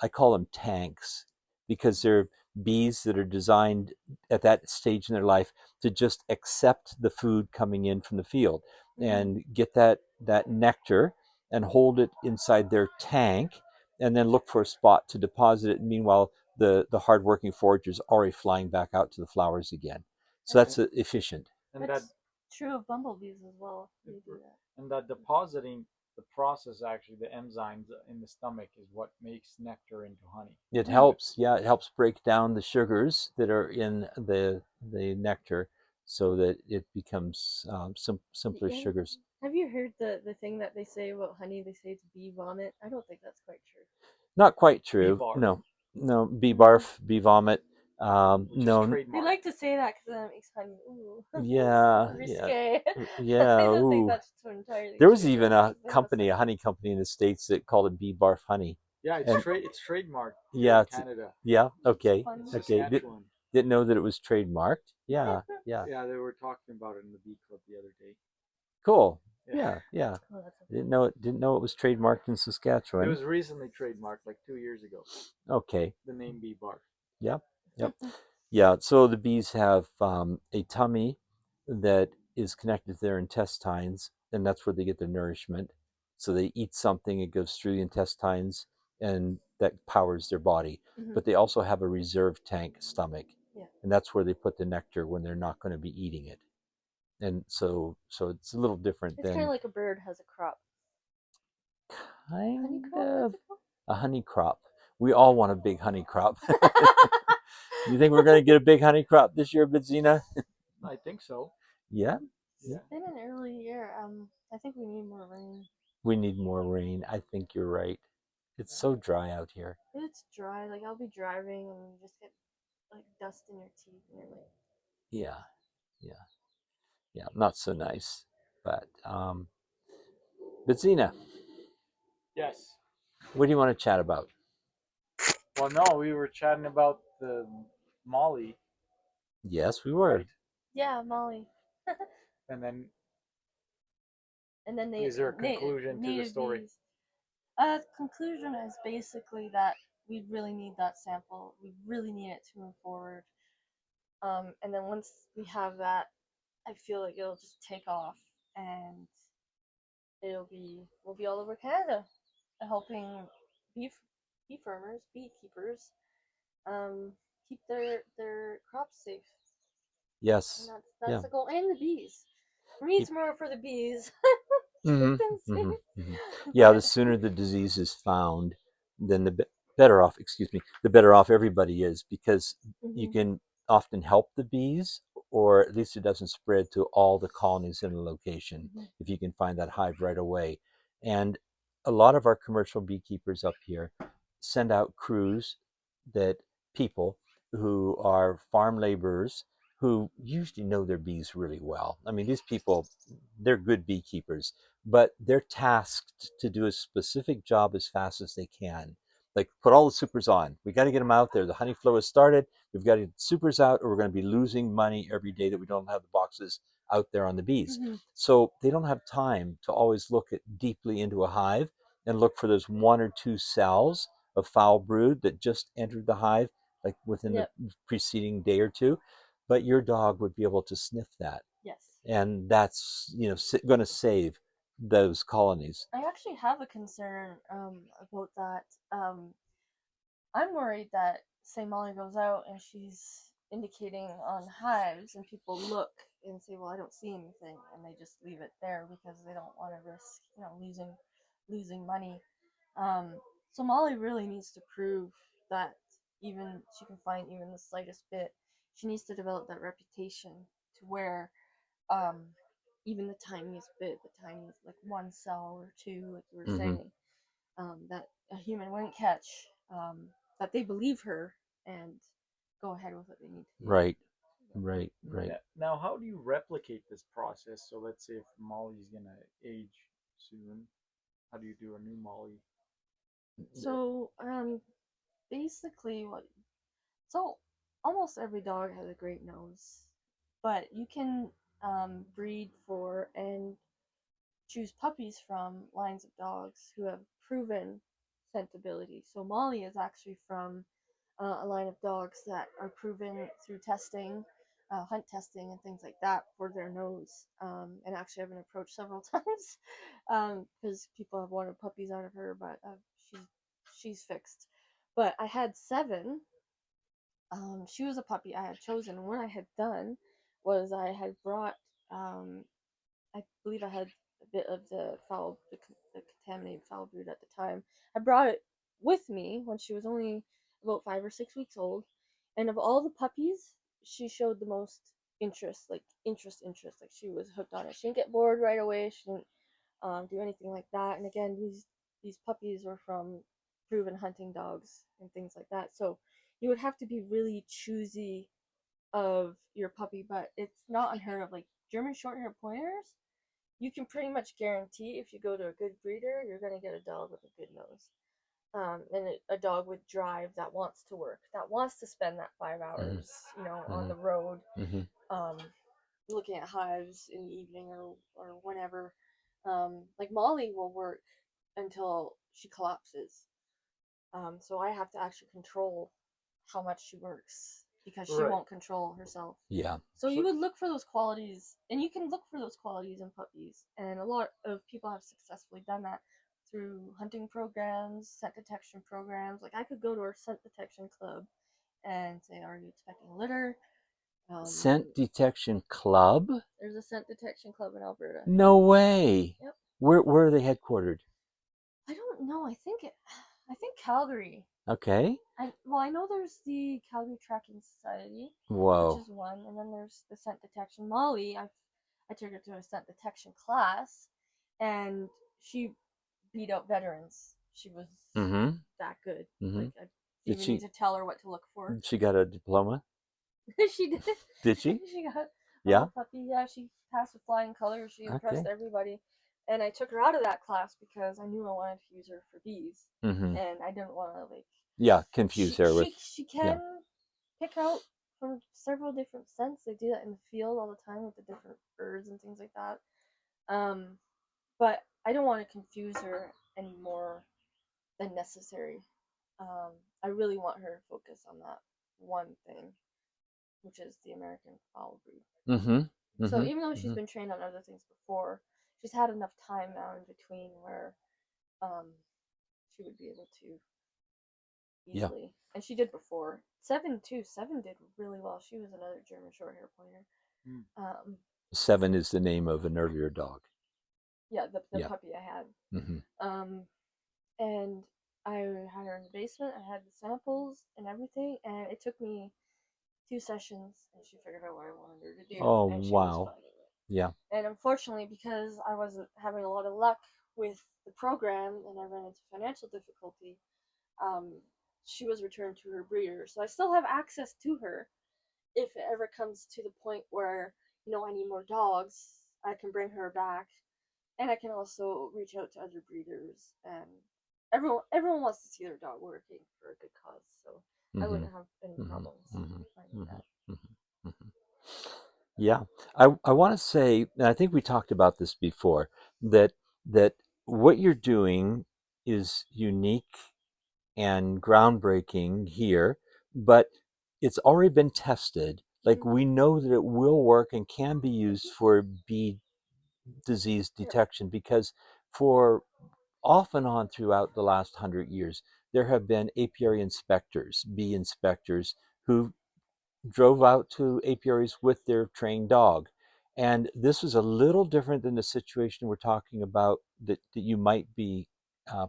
I call them tanks because they're bees that are designed at that stage in their life to just accept the food coming in from the field and get that nectar and hold it inside their tank and then look for a spot to deposit it. Meanwhile, the hardworking foragers are already flying back out to the flowers again. So that's efficient. And That's true of bumblebees as well. They do that. and that depositing, the process, actually the enzymes in the stomach is what makes nectar into honey. It helps, yeah, it helps break down the sugars that are in the nectar so that it becomes simpler Yeah. sugars. Have you heard the thing that they say about honey? They say it's bee vomit. I don't think that's quite true. Not quite Bee true. barf, No, bee No. barf, bee vomit. which is No, They trademark. like to say that because that makes honey. Ooh. yeah, Risque. yeah. I don't think Ooh. that's entirely There was true, even though, a 'cause they have company, a some- honey company in the States that called it bee barf honey. Yeah, And it's trademarked here yeah, in Canada. yeah, okay, funny. In okay. Saskatchewan. Didn't know that it was trademarked. Yeah, yeah. Yeah, they were talking about it in the Bee Club the other day. Cool. Yeah. Yeah. Oh, that's so Didn't know it was trademarked in It Saskatchewan. was recently trademarked, like 2 years ago. Okay. The name Bee Barf. Yep. Yep. Yeah. So the bees have a tummy that is connected to their intestines, and that's where they get their nourishment. So they eat something, it goes through the intestines, and that powers their body. Mhm. But they also have a reserve tank stomach, Yeah. and that's where they put the nectar when they're not going to be eating it. And so it's a little different It's kind than of like a bird has a crop. Honey kind crop, of what's it called? a honey crop. We all want a big honey crop. You think we're going to get a big honey crop this year, Bidzina? I think so. Yeah. Yeah. It's been an early year. I think we need more rain. We need more rain. I think you're right. It's so dry out here. It's dry. Like I'll be driving and you just get like dust in your teeth, and you're like, Yeah, yeah, yeah. Not so nice. But Bidzina, Yes. what do you want to chat about? Well, no, we were chatting about the Molly, Yes, we were. right? yeah, Molly. And then, And then is there a conclusion to the native story? bees. Conclusion is basically that we really need that sample. We really need it to move forward. And then once we have that, I feel like it'll just take off, and we'll be all over Canada, helping bee bee farmers, beekeepers, um, keep their crops safe. And Yes. that's Yeah. the goal. And the bees. For me, it's more for the bees. hmm Keep them hmm safe. hmm Yeah, the But sooner the disease is found, then better off, excuse me, the better off everybody is, because you mhm. can often help the bees, or at least it doesn't spread to all the colonies in a location Mhm. if you can find that hive right away. And a lot of our commercial beekeepers up here send out crews that people who are farm laborers who usually know their bees really well. I mean, these people, they're good beekeepers, but they're tasked to do a specific job as fast as they can. Like, put all the supers on. We got to get them out there. The honey flow has started. We've got to get supers out, or we're going to be losing money every day that we don't have the boxes out there on the bees. Mhm. So they don't have time to always look deeply into a hive and look for those one or two cells of foul brood that just entered the hive, like within the Yep. preceding day or two. But your dog would be able to sniff that, Yes. and that's going to save those colonies. I actually have a concern about that. I'm worried that, say, Molly goes out and she's indicating on hives, and people look and say, "Well, I don't see anything," and they just leave it there because they don't want to risk, losing money. So Molly really needs to prove that even she can find even the slightest bit. She needs to develop that reputation to where um, even the tiniest bit, the tiniest like one cell or two, like you were hmm saying, that a human wouldn't catch, that they believe her and go ahead with what they need to do. Right, right. Now, how do you replicate this process? So let's say if Molly's gonna age soon, how do you do a new Molly? So basically so almost every dog has a great nose, but you can breed for and choose puppies from lines of dogs who have proven scent ability. So Molly is actually from a line of dogs that are proven through testing, hunt testing, and things like that for their nose. And actually, I've been approached several times because people have wanted puppies out of her, but she's she's fixed. But I had seven. She was a puppy I had chosen. What I had done was I had brought I believe I had a bit of the contaminated Foulbrood at the time. I brought it with me when she was only about 5 or 6 weeks old, and of all the puppies, she showed the most interest. Like she was hooked on it. She didn't get bored right away. She didn't do anything like that. And again, these puppies were from proven hunting dogs and things like that. So you would have to be really choosy of your puppy, but it's not unheard of. Like German Shorthair Pointers, you can pretty much guarantee if you go to a good breeder, you're going to get a dog with a good nose. And a dog with drive that wants to work, that wants to spend that 5 hours, on the road, hmm um, looking at hives in the evening or whenever. Like Molly will work until she collapses. So I have to actually control how much she works because she Right. won't control herself. Yeah. So you So would look for those qualities, and you can look for those qualities in puppies, and a lot of people have successfully done that through hunting programs, scent detection programs. Like I could go to our scent detection club and say, "Are you expecting a litter?" Scent detection club? There's a scent detection club in Alberta. No way. Yep. Where are they headquartered? I don't know. I think Calgary. Okay. I know there's the Calgary Tracking Society, which Whoa. is one, and then there's the scent detection. Molly, I took her to a scent detection class, and she beat out veterans. She was Mm-hmm. that good. Mm-hmm. Like I Did didn't even need to tell her what to look for. she got a diploma? She did. Did she? She got a Yeah. whole puppy. Yeah, she passed with flying colors. She impressed Okay. everybody. And I took her out of that class because I knew I wanted to use her for bees, Mm-hmm. and I didn't want to like. Yeah, confuse her with. She can pick out from several different scents. They do that in the field all the time with the different birds and things like that. But I don't want to confuse her any more than necessary. I really want her to focus on that one thing, which is the American Foulbrood. Mm-hmm. So Mm-hmm. even though she's been trained on other things before, she's had enough time now in between where she would be able to easily. Yeah. And she did before. Seven too. Seven did really well. She was another German Shorthair pointer. Seven is the name of an earlier dog. Yeah, the puppy I had. Mm-hmm. And I had her in the basement. I had the samples and everything, and it took me 2 sessions, and she figured out what I wanted her to do. Oh, and she wow. Was fine. Yeah. And unfortunately, because I wasn't having a lot of luck with the program, and I ran into financial difficulty, she was returned to her breeder. So I still have access to her. If it ever comes to the point where I need more dogs, I can bring her back, and I can also reach out to other breeders. And everyone wants to see their dog working for a good cause, so I wouldn't have any problems finding that. Yeah, I want to say, and I think we talked about this before, that what you're doing is unique and groundbreaking here, but it's already been tested. Like we know that it will work and can be used for bee disease detection because for off and on throughout the last 100 years, there have been apiary inspectors, bee inspectors, who drove out to apiaries with their trained dog. And this was a little different than the situation we're talking about that you might be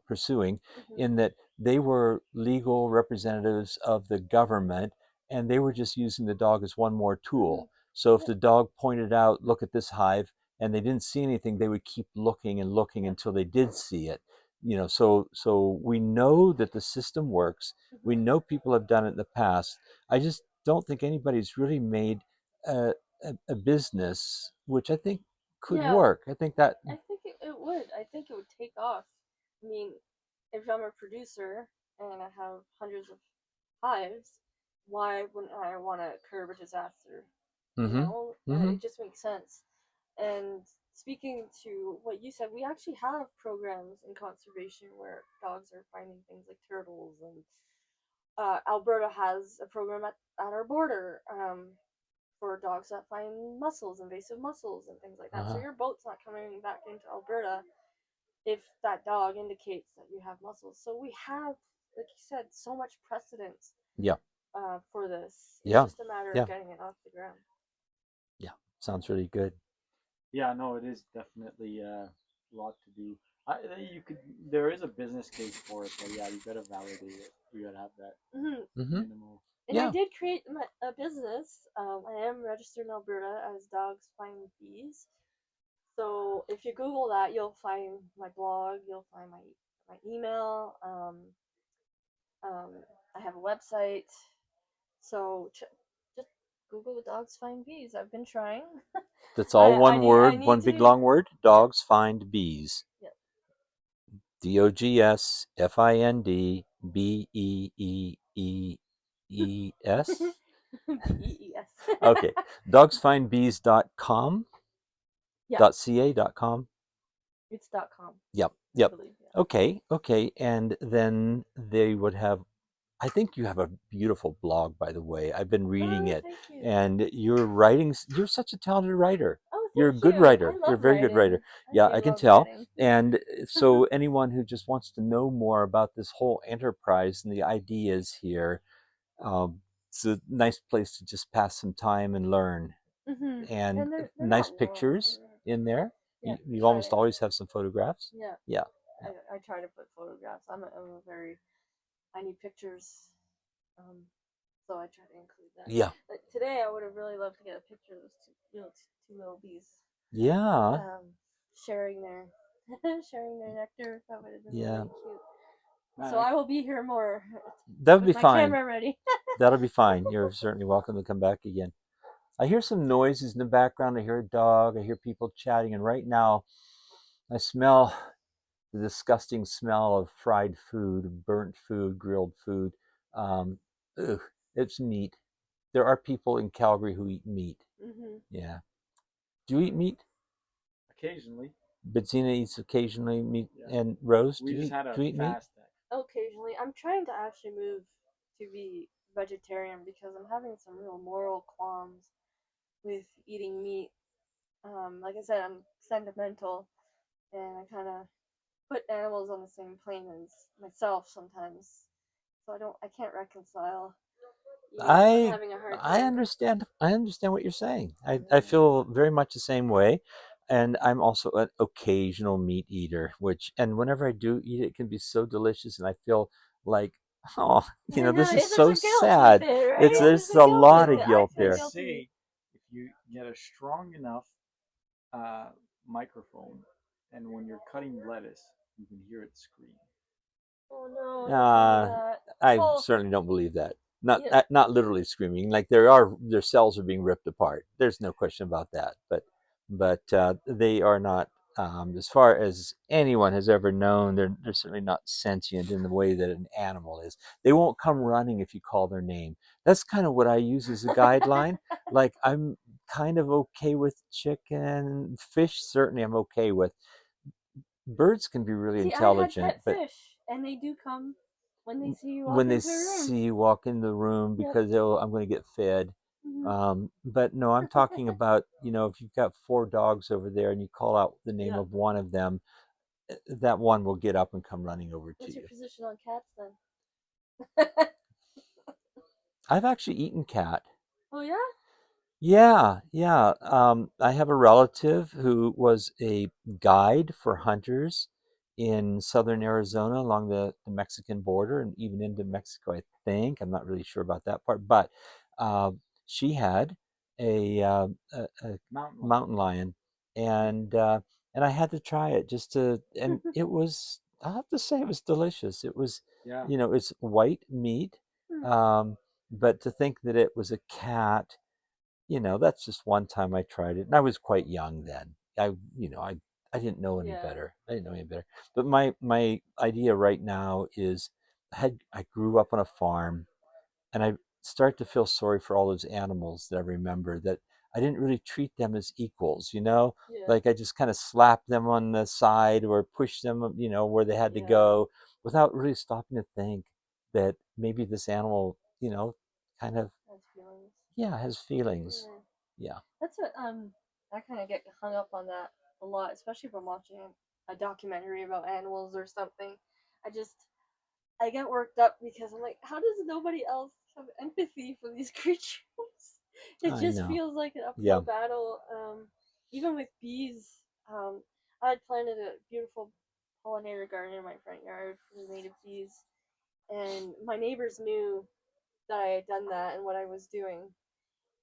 pursuing, in that they were legal representatives of the government and they were just using the dog as one more tool. So if the dog pointed out, look at this hive, and they didn't see anything, they would keep looking and looking until they did see it. So we know that the system works. We know people have done it in the past. I just don't think anybody's really made a business, which I think could work. I think it would. I think it would take off. I mean, if I'm a producer and I have hundreds of hives, why wouldn't I want to curb a disaster? It just makes sense. And speaking to what you said, we actually have programs in conservation where dogs are finding things like turtles, and Alberta has a program at our border for dogs that find mussels, invasive mussels, and things like that. So your boat's not coming back into Alberta if that dog indicates that you have mussels. So we have, like you said, so much precedence. For this. It's just a matter of getting it off the ground. Yeah, sounds really good. Yeah, no, it is definitely a lot to do. There is a business case for it, but yeah, you gotta validate it. You gotta have that minimal. And I did create a business. I am registered in Alberta as Dogs Find Bees. So if you Google that, you'll find my blog. You'll find my email. I have a website. So just Google Dogs Find Bees. I've been trying. That's all one word, one big long word. Dogs Find Bees. Yep. DOGSFIND BEEEES. BEES. Okay. Dogsfindbees.com. Yeah. .ca.com. It's .com. Yep. I believe, yeah. Okay. And then they would have, I think you have a beautiful blog, by the way. I've been reading it. Thank you. And you're such a talented writer. Oh, you're a good writer. I love You're a very writing. good writer. I can tell. And so anyone who just wants to know more about this whole enterprise and the ideas here, it's a nice place to just pass some time and learn. And they're nice pictures in there. Yeah, you almost always have some photographs. Yeah. I try to put photographs. I need pictures. So I try to include that. Yeah. Like today, I would have really loved to get a picture of those two little bees. Yeah. Sharing their sharing their nectar. That would have been Yeah. really cute. So I will be here more. That would be with my fine. camera ready. That'll be fine. You're certainly welcome to come back again. I hear some noises in the background. I hear a dog. I hear people chatting. And right now, I smell the disgusting smell of fried food, burnt food, grilled food. Um, ugh, it's meat. There are people in Calgary who eat meat. Yeah. Do you eat meat? Occasionally. Bidzina eats occasionally meat. Yeah. And Rose, We do just you, had a do you eat meat? fast. Occasionally, I'm trying to actually move to be vegetarian because I'm having some real moral qualms with eating meat. Like I said, I'm sentimental, and I kind of put animals on the same plane as myself sometimes. So I can't reconcile. I'm having a hard I time. understand. I understand what you're saying. I feel very much the same way, and I'm also an occasional meat eater. And whenever I do eat it, it can be so delicious, and I feel like, oh, this is so sad. It, right? There's a lot of guilt They there. say if you get a strong enough microphone, and when you're cutting lettuce, you can hear it scream. Oh no! I certainly don't believe that. Not literally screaming. Like their cells are being ripped apart. There's no question about that. But they are not. As far as anyone has ever known, they're certainly not sentient in the way that an animal is. They won't come running if you call their name. That's kind of what I use as a guideline. Like I'm kind of okay with chicken, fish. Certainly, I'm okay with. Birds can be really intelligent, I had but fish, and they do come when they see you walk when they into a room. see you walk in the room because I'm going to get fed. But no, I'm talking about, if you've got 4 dogs over there and you call out the name of one of them, that one will get up and come running over to What's you. your position on cats then? I've actually eaten cat. Oh yeah? Yeah. I have a relative who was a guide for hunters in southern Arizona along the Mexican border and even into Mexico, I think. I'm not really sure about that part, but uh, she had a mountain lion, and I had to try it and it was, I have to say, it was delicious. It was, it's white meat, but to think that it was a cat, that's just one time I tried it, and I was quite young then. I didn't know any better. I didn't know any better. But my idea right now is, I grew up on a farm, and I start to feel sorry for all those animals that I remember that I didn't really treat them as equals. Like I just kind of slapped them on the side or pushed them, where they had to go, without really stopping to think that maybe this animal, kind of has feelings. Yeah. That's what I kind of get hung up on that a lot, especially if I'm watching a documentary about animals or something. I get worked up because I'm like, how does nobody else have empathy for these creatures? It just feels like an uphill battle. Even with bees, I had planted a beautiful pollinator garden in my front yard for the native bees, and my neighbors knew that I had done that and what I was doing,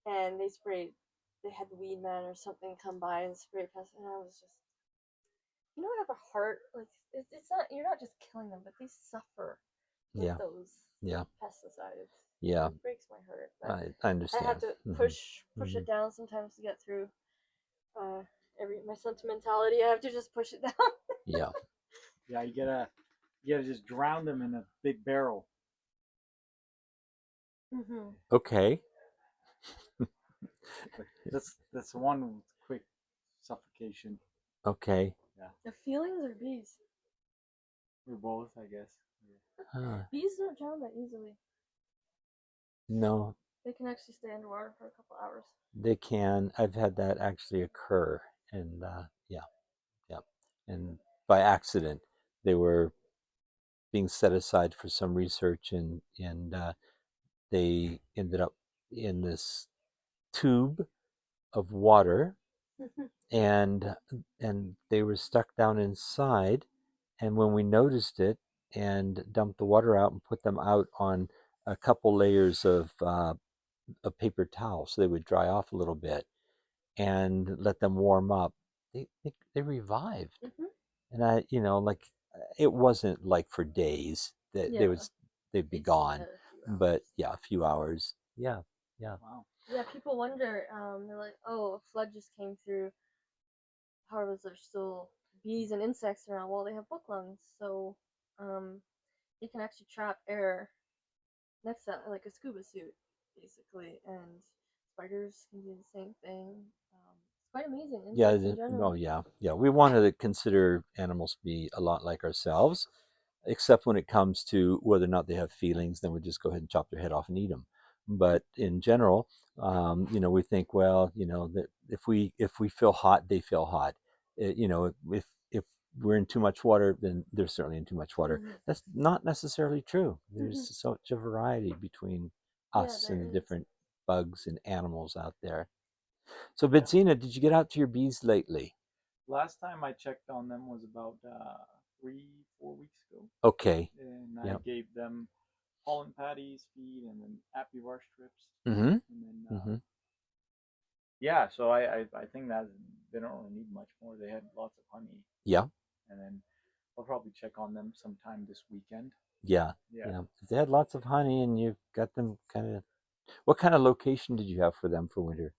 and they had the weed man or something come by and spray pest, and I was just, I have a heart. Like it's not, you're not just killing them, but they suffer with those pesticides. Yeah. It breaks my heart. I understand. I have to push it down sometimes to get through. My sentimentality, I have to just push it down. Yeah. Yeah, you gotta just drown them in a big barrel. Okay. That's one quick suffocation. Okay. Yeah. The feelings or bees? Or both, I guess. Huh. Bees don't drown that easily. No, They can actually stay underwater for a couple hours. they can. I've had that actually occur, and yeah, and by accident, they were being set aside for some research, and they ended up in this tube of water, and they were stuck down inside. And when we noticed it and dumped the water out and put them out on a couple layers of a paper towel so they would dry off a little bit and let them warm up, they revived. And like it wasn't like for days that Yeah. they'd be It's, gone, a few but hours. yeah, a few hours. Yeah, yeah. Wow. Yeah, people wonder. They're like, "Oh, a flood just came through. However, there's still bees and insects around." Well, they have book lungs, so they can actually trap air next to like a scuba suit, basically. And spiders can do the same thing. It's quite amazing. Yeah, Insects in oh general. yeah, yeah. We wanted to consider animals to be a lot like ourselves, except when it comes to whether or not they have feelings, then we just go ahead and chop their head off and eat them. But in general, we think, well, that if we feel hot, they feel hot. If we're in too much water, then they're certainly in too much water. Mm-hmm. That's not necessarily true. There's such a variety between Yeah, us there and the is. different bugs and animals out there. So, Yeah. Bidzina, did you get out to your bees lately? Last time I checked on them was about 3, 4 weeks ago, Okay. and I Yep. gave them pollen patties, feed, and then apivar strips, Mm-hmm. and then Mm-hmm. yeah. So I think that they don't really need much more. They had lots of honey, Yeah. and then I'll probably check on them sometime this weekend. Yeah. Yeah, Yeah. They had lots of honey, and you've got them kind of. What kind of location did you have for them for winter?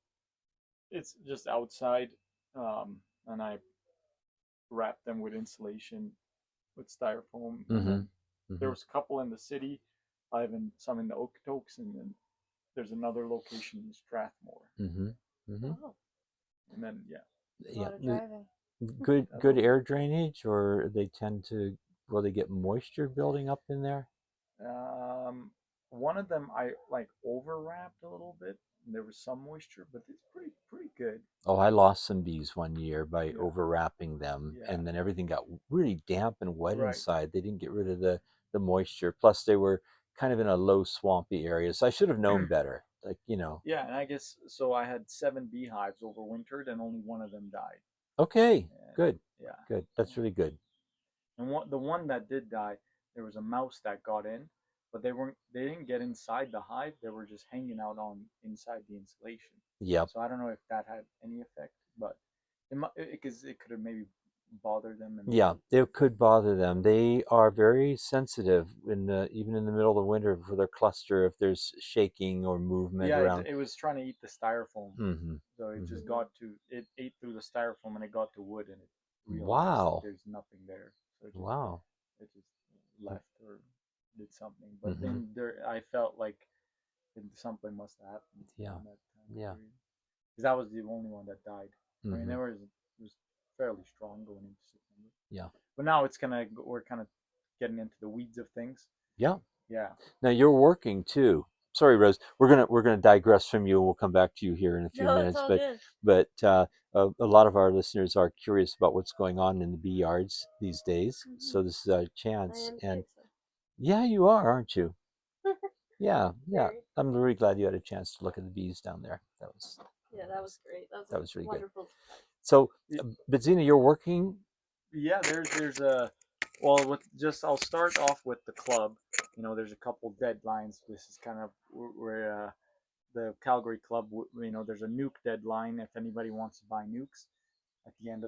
it's just outside, and I wrapped them with insulation with styrofoam, and Mm-hmm. then there Mm-hmm. was a couple in the city. I have some in the Okotoks, and then there's another location in Strathmore, Mm-hmm. Mm-hmm. Oh, and then yeah, a lot of driving. Good that'll air drainage, or they tend to. Will they get moisture building up in there? Um, one of them I like overwrapped a little bit. And there was some moisture, but it's pretty good. Oh, I lost some bees one year by Yeah, overwrapping them, yeah, and then everything got really damp and wet right. inside. They didn't get rid of the moisture. Plus, they were kind of in a low swampy area, so I should have known better. Yeah, and I guess so. I had 7 beehives overwintered, and only one of them died. Okay, And good, yeah, good. That's really good. and the one that did die, there was a mouse that got in, but they didn't get inside the hive. They were just hanging out on inside the insulation. Yep. So I don't know if that had any effect, but it could have maybe bothered them and Yeah, it could bother them. They are very sensitive even in the middle of the winter for their cluster if there's shaking or movement yeah, around. it was trying to eat the styrofoam, Mm-hmm. so it just Mm-hmm. it ate through the styrofoam and it got to wood and it realized Wow. there's nothing there, so Wow. it just left or did something. But Mm-hmm. then I felt like something must have happened Yeah. in that time Yeah. period because that was the only one that died. I mean, Mm-hmm. it was fairly strong going into September, Yeah. but now we're kind of getting into the weeds of things. Yeah. Yeah, Now you're working too. Sorry, Rose. We're gonna digress from you, and we'll come back to you here in a few No, it's minutes. all But good. but a lot of our listeners are curious about what's going on in the bee yards these days. Mm-hmm. So this is a I chance. am And too. yeah, you are, aren't you? Yeah, yeah. Very. I'm really glad you had a chance to look at the bees down there. Yeah, that was great. That was That a was really good. wonderful surprise. So, Bidzina, you're working. yeah. There's a well with just I'll start off with the club. There's a couple deadlines. This is kind of where the Calgary Club. There's a nuke deadline if anybody wants to buy nukes at the end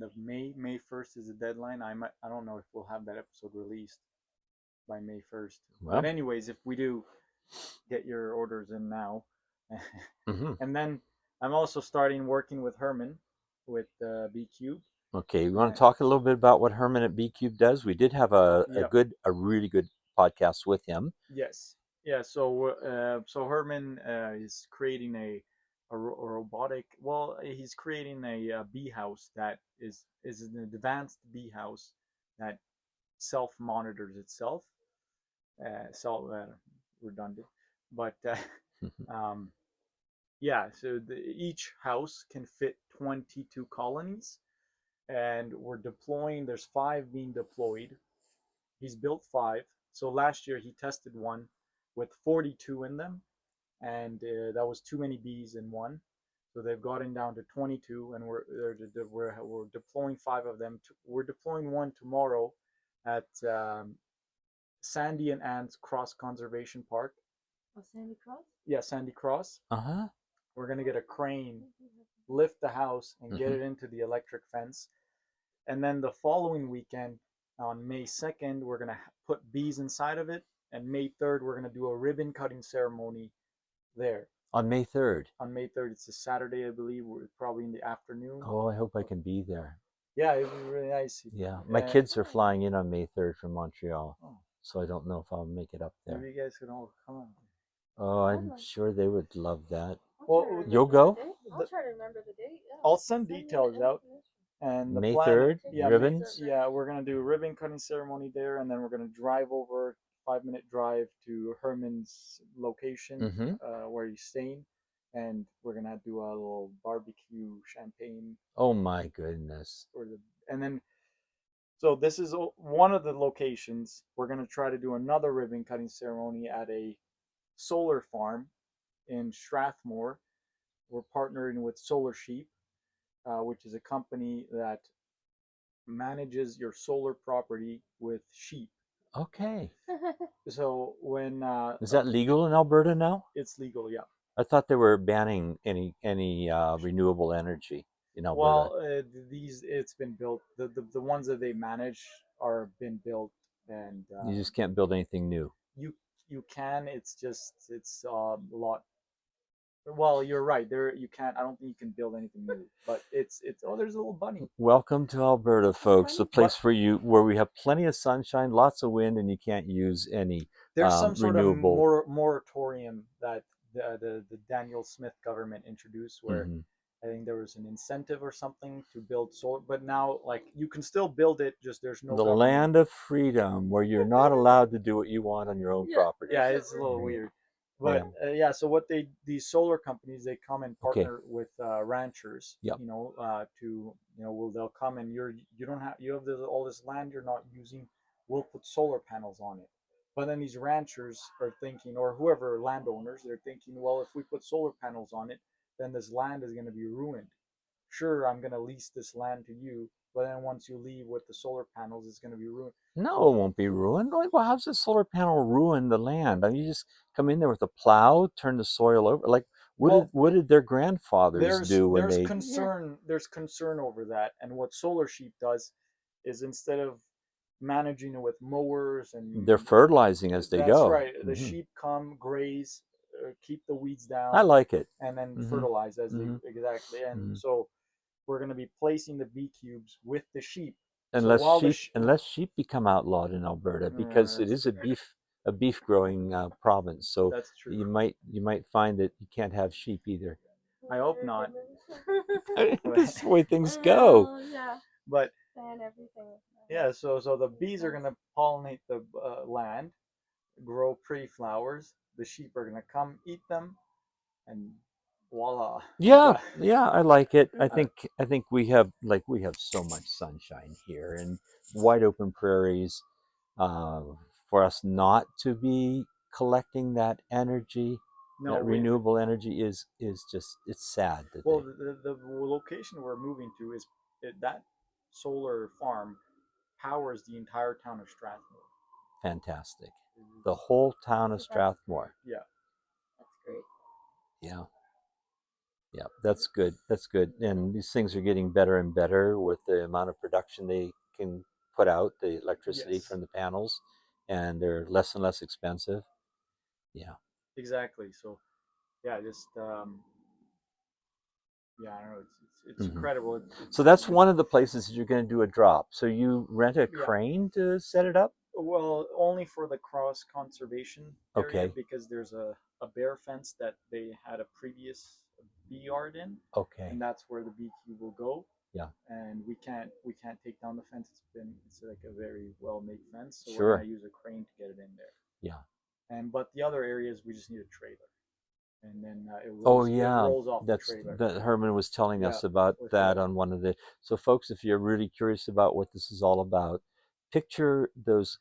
of May. May 1st is the deadline. I don't know if we'll have that episode released by May 1st. But Well, anyways, if we do, get your orders in now. hmm And then I'm also starting working with Herman with BeeCube. okay. We want to talk a little bit about what Herman at BeeCube does. We did have Yep. a really good podcast with him. Yes. Yeah. So Herman is creating a robotic. Well, he's creating a bee house that is an advanced bee house that self monitors itself. Self redundant, but um, yeah. So each house can fit 22 colonies, and we're deploying. There's 5 being deployed. He's built 5. So last year he tested one with 42 in them, and that was too many bees in one. So they've gotten down to 22, and we're deploying 5 of them. We're deploying one tomorrow at Sandy and Ann's Cross Conservation Park. Oh, Sandy Cross? Yeah, Sandy Cross. Uh-huh. We're gonna get a crane, lift the house, and get Mhm. it into the electric fence. And then the following weekend, on May 2nd, we're going to put bees inside of it. And May 3rd, we're going to do a ribbon cutting ceremony there. On May 3rd. On May 3rd, it's a Saturday, I believe. We're probably in the afternoon. Oh, I hope I can be there. Yeah, it would be really nice. Yeah, my kids are flying in on May 3rd from Montreal, Oh. so I don't know if I'll make it up there. Maybe you guys can all come. Oh, I'm sure they would love that. Well, you'll go? I'll try to remember the date. Yeah. I'll send details out. And the May plan, 3rd, yeah, ribbons? Yeah, we're going to do a ribbon cutting ceremony there, and then we're going to drive over, 5-minute drive to Herman's location where he's staying, and we're going to do a little barbecue champagne. Oh my goodness. And then, so this is one of the locations. We're going to try to do another ribbon cutting ceremony at a solar farm in Strathmore. We're partnering with Solar Sheep, which is a company that manages your solar property with sheep. Okay. So when is that legal in Alberta now? It's legal, yeah. I thought they were banning any renewable energy in Alberta. Well, it's been built. The ones that they manage are been built, and you just can't build anything new. You can. It's a lot. Well, you're right. There you can't. I don't think you can build anything new. But it's. Oh, there's a little bunny. Welcome to Alberta, folks. The place where we have plenty of sunshine, lots of wind, and you can't use any There's some sort renewable of moratorium that the Daniel Smith government introduced, where I think there was an incentive or something to build solar. But now, like, you can still build it. Just there's no. The land of freedom, where you're not allowed to do what you want on your own property. Yeah, it's a little weird. But so what these solar companies, they come and partner with ranchers, they'll come and you have all this land you're not using, we'll put solar panels on it. But then these ranchers are thinking, or whoever landowners, they're thinking, well, if we put solar panels on it, then this land is going to be ruined. Sure, I'm going to lease this land to you, but then once you leave with the solar panels, it's going to be ruined. No, it won't be ruined. Like, well, how's the solar panel ruin the land? I mean, you just come in there with a plow, turn the soil over. Like, what did their grandfathers do when they? There's concern over that, and what Solar Sheep does is, instead of managing it with mowers and they're fertilizing as they go. That's right. The sheep come, graze, keep the weeds down. I like it. And then fertilize as they exactly. And so we're going to be placing the BeeCubes with the sheep. Unless sheep become outlawed in Alberta, because it is a beef growing province. So that's true. You might find that you can't have sheep either. I hope not. That's the way things go. Yeah. But and everything. Yeah, so the bees are going to pollinate the land, grow pretty flowers. The sheep are going to come eat them, and voila. Yeah, I like it. I think we have so much sunshine here and wide open prairies. For us not to be collecting that energy, that renewable energy is just, it's sad. The location we're moving to is that solar farm powers the entire town of Strathmore. Fantastic. The whole town of Strathmore. Yeah. That's great. Yeah. Yeah, that's good. That's good. And these things are getting better and better with the amount of production they can put out, the electricity from the panels, and they're less and less expensive. Yeah. Exactly. So, yeah, just yeah, I don't know. It's incredible. So that's one of the places that you're going to do a drop. So you rent a crane to set it up? Well, only for the cross conservation area, because there's a bear fence that they had a previous bee yard in. Okay. And that's where the BeeCube will go. Yeah. And we can't take down the fence. It's like a very well made fence. So sure. We're gonna use a crane to get it in there. Yeah. But the other areas we just need a trailer. And then it rolls off the trailer. That Herman was telling us about that on one of the. So, folks, if you're really curious about what this is all about, picture those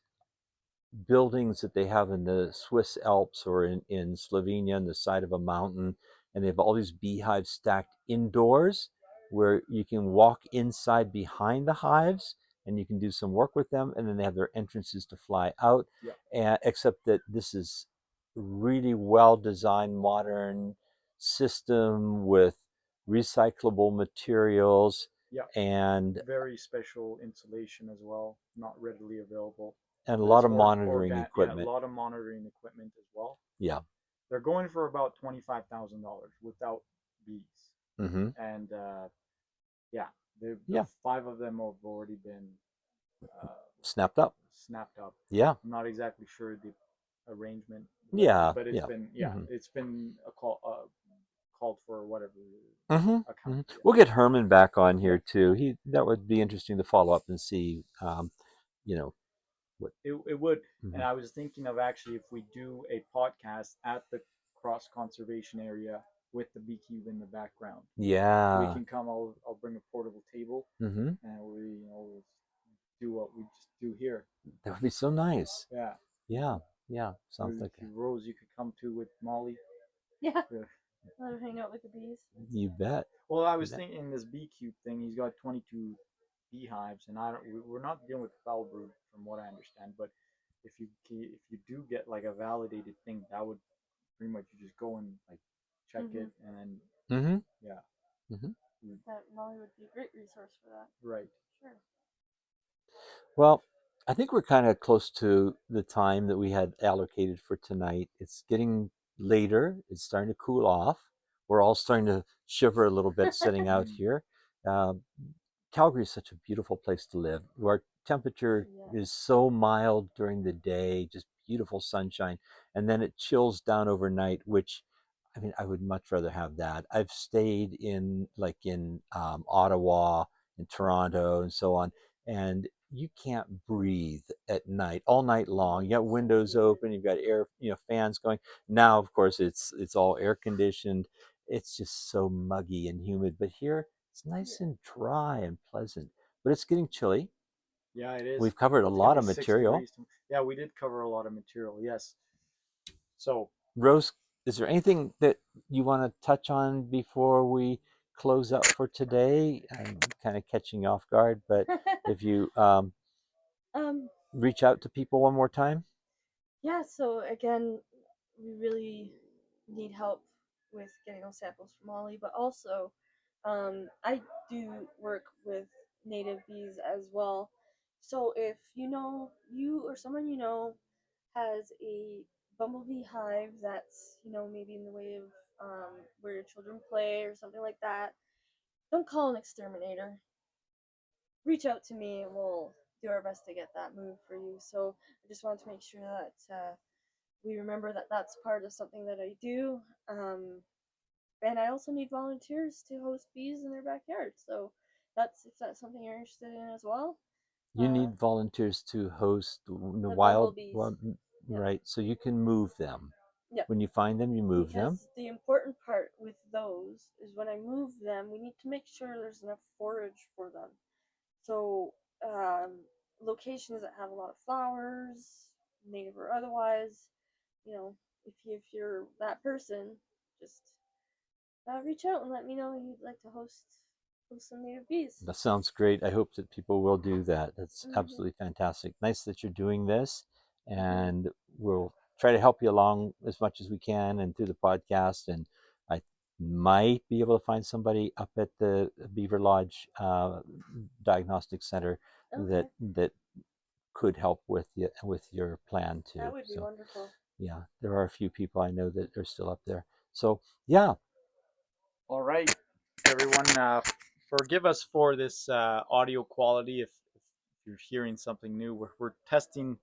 buildings that they have in the Swiss Alps or in Slovenia on the side of a mountain, and they have all these beehives stacked indoors, where you can walk inside behind the hives and you can do some work with them, and then they have their entrances to fly out. Except that this is really well designed modern system with recyclable materials, Yeah. and Very special insulation as well, not readily available. a But lot it's of monitoring Yeah, a equipment. lot of monitoring equipment as well. Yeah. They're going for about $25,000 without bees, Mm-hmm. and yeah, the Yeah. 5 of them have already been Snapped up. snapped up. Yeah. I'm not exactly sure the arrangement. Yeah. But it's Yeah. been Mm-hmm. it's been a called for whatever Mm-hmm. account. Mm-hmm. Yeah. We'll get Herman back on here Yeah. too. That would be interesting to follow up and see, you know, what. It would. Mhm. And I was thinking of actually if we do a podcast at the cross conservation area with the BeeCube in the background. Yeah. We can come. I'll bring a portable table, Mm-hmm. and we'll do what we just do here. That would be so nice. Yeah. Yeah. Yeah. Sounds like Rose, you could come too with Molly. Yeah. Yeah. Let her hang out with the bees. you bet. Well, I was thinking this BeeCube thing. He's got 22 beehives, and we're not dealing with Foulbrood from what I understand. But if you do get like a validated thing, that would pretty much you just go and like check it, and then Mm-hmm. yeah, Mm-hmm. That Molly would be a great resource for that. right. Sure. Well, I think we're kind of close to the time that we had allocated for tonight. It's getting later. It's starting to cool off. We're all starting to shiver a little bit sitting out here. Calgary is such a beautiful place to live. Our temperature is so mild during the day, just beautiful sunshine, and then it chills down overnight, which I mean, I would much rather have that. I've stayed in Ottawa, in Toronto, and so on, and you can't breathe at night all night long. You got windows open, you've got air, fans going. Now, of course, it's all air conditioned. It's just so muggy and humid. But here, it's nice and dry and pleasant. But it's getting chilly. Yeah, it is. We've covered a It's gonna lot be of 6 material. degrees. Yeah, we did cover a lot of material. Yes. So Rose, is there anything that you want to touch on before we close up for today? I'm kind of catching you off guard, but if you reach out to people one more time. Yeah, so again, we really need help with getting those samples from Molly, but also I do work with native bees as well. So if you or someone has a bumblebee hive that's, maybe in the way of where your children play or something like that, don't call an exterminator. Reach out to me and we'll do our best to get that moved for you. So I just wanted to make sure that we remember that that's part of something that I do. And I also need volunteers to host bees in their backyard. So if that's something you're interested in as well. You need volunteers to host the wild bumblebees. right? So you can move them. Yeah. When you find them, you move them. Because the important part with those is when I move them, we need to make sure there's enough forage for them. So locations that have a lot of flowers, native or otherwise, if you're that person, just reach out and let me know you'd like to host some native bees. That sounds great. I hope that people will do that. That's absolutely fantastic. Nice that you're doing this, and we'll try to help you along as much as we can and through the podcast. And I might be able to find somebody up at the Beaver Lodge Diagnostic Center that could help with your plan too. That would be wonderful. Yeah, there are a few people I know that are still up there. So yeah. All right, everyone. Forgive us for this audio quality if you're hearing something new. We're testing,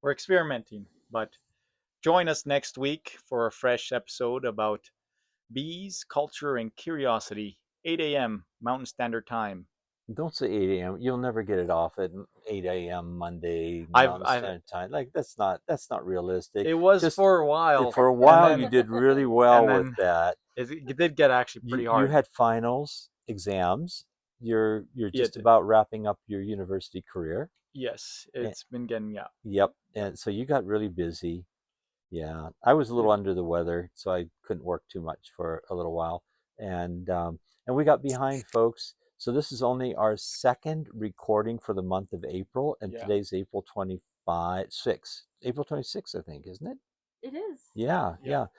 we're experimenting, but join us next week for a fresh episode about bees, culture, and curiosity. 8 a.m. Mountain Standard Time. Don't say 8 a.m. You'll never get it off at 8 a.m. Monday Mountain Standard Time. Like that's not realistic. It was just for a while. For a while, you did really well with that. It did get actually pretty hard. You had finals, exams. You're just about wrapping up your university career. Yes, it's been getting Yep, and so you got really busy. Yeah, I was a little under the weather, so I couldn't work too much for a little while, and we got behind, folks. So this is only our second recording for the month of April, and today's April 26th, I think, isn't it? It is. Yeah.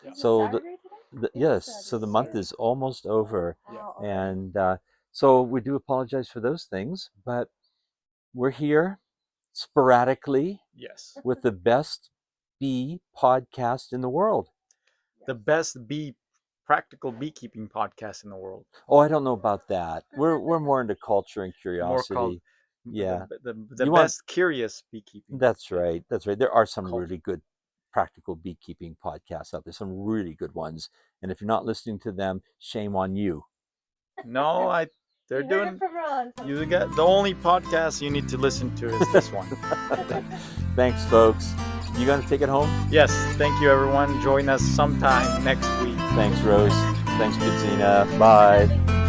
Is so it Saturday today? yes, so the month is almost over, Wow. and So we do apologize for those things, but we're here sporadically Yes. with the best bee podcast in the world. The best practical beekeeping podcast in the world. Oh, I don't know about that. We're more into culture and More curiosity. called Yeah. the You best curious beekeeping. That's right. That's right. There are some Cult. really good practical beekeeping podcasts out there, some really good ones. And if you're not listening to them, shame on you. No, they're You heard doing. it from Ron. You got the only podcast you need to listen to is this one. Thanks, folks. You gonna take it home? Yes, thank you everyone. Join us sometime next week. Thanks, Rose. Thanks, Bidzina. Bye.